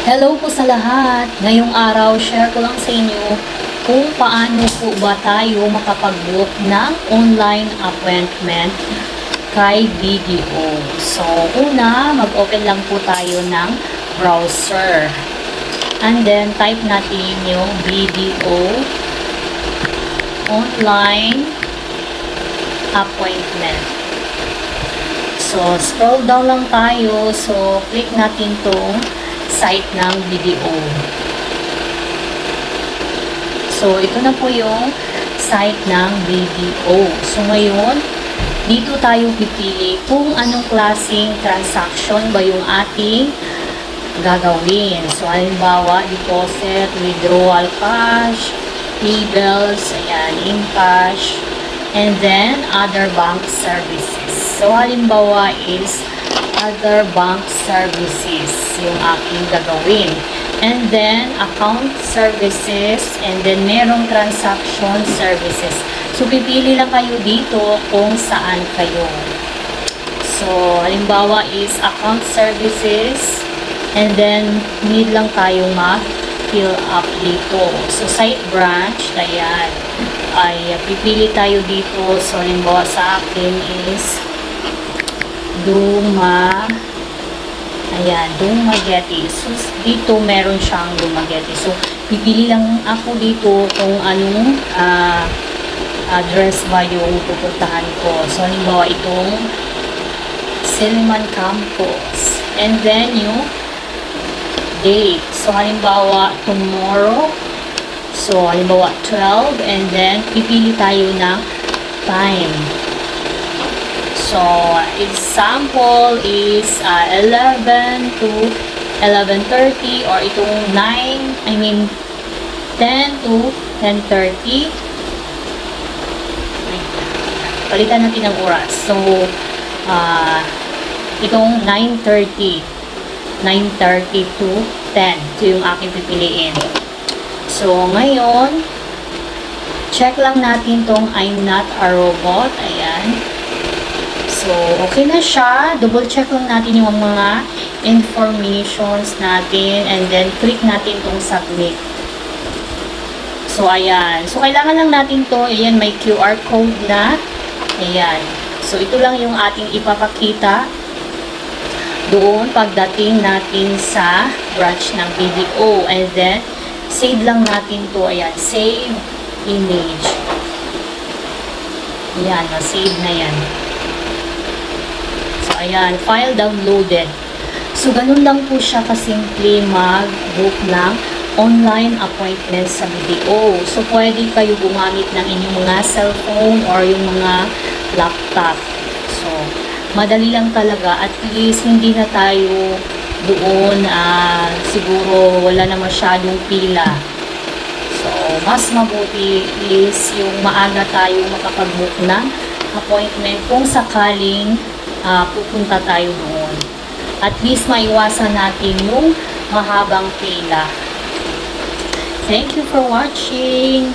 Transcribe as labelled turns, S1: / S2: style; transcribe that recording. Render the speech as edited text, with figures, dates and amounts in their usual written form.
S1: Hello po sa lahat! Ngayong araw, share ko lang sa inyo kung paano po ba tayo makapag-book ng online appointment kay BDO. So, una, mag-open lang po tayo ng browser. And then, type natin yung BDO online appointment. So, scroll down lang tayo. So, click natin tong site ng BDO. So, ito na po yung site ng BDO. So, ngayon, dito tayo pipili kung anong klaseng transaction ba yung ating gagawin. So, halimbawa, deposit, withdrawal cash, pay-bills, ayan, in cash, and then, other bank services. So, halimbawa is other bank services yung aking gagawin. And then, account services, and then merong transaction services. So, pipili lang kayo dito kung saan kayo. So, halimbawa is account services, and then need lang tayo mag-fill up dito. So, site branch, ayan, ay pipili tayo dito. So, halimbawa sa akin is Dumaguete. So, dito meron siyang Dumaguete. So, pipili lang ako dito kung anong address ba yung pupuntahan ko. So, halimbawa itong Silliman Campus. And then, yung date. So, halimbawa tomorrow. So, halimbawa 12. And then, pipili tayo ng time. So, example is 11 to 11:30 or itong 10 to 10:30. Palitan natin ang oras. So, itong 9:30 to 10. Ito yung aking pipiliin. So, ngayon, check lang natin tong I'm not a robot. Ayan. So, okay na siya. Double check lang natin yung mga informations natin and then click natin tong submit. So, ayan. So, kailangan lang natin to. Ayan, may QR code na. Ayan. So, ito lang yung ating ipapakita doon pagdating natin sa branch ng BDO. And then, save lang natin to. Ayan, save image. Ayan, save na yan. Ayan, file downloaded. So, ganun lang po siya kasimple mag-book ng online appointment sa BDO. So, pwede kayo gumamit ng inyong mga cellphone or yung mga laptop. So, madali lang talaga. At least, hindi na tayo doon, siguro wala na masyadong pila. So, mas mabuti is yung maaga tayo makapag-book ng appointment kung sakaling pupunta tayo doon. At least maiwasan natin yung mahabang pila. Thank you for watching.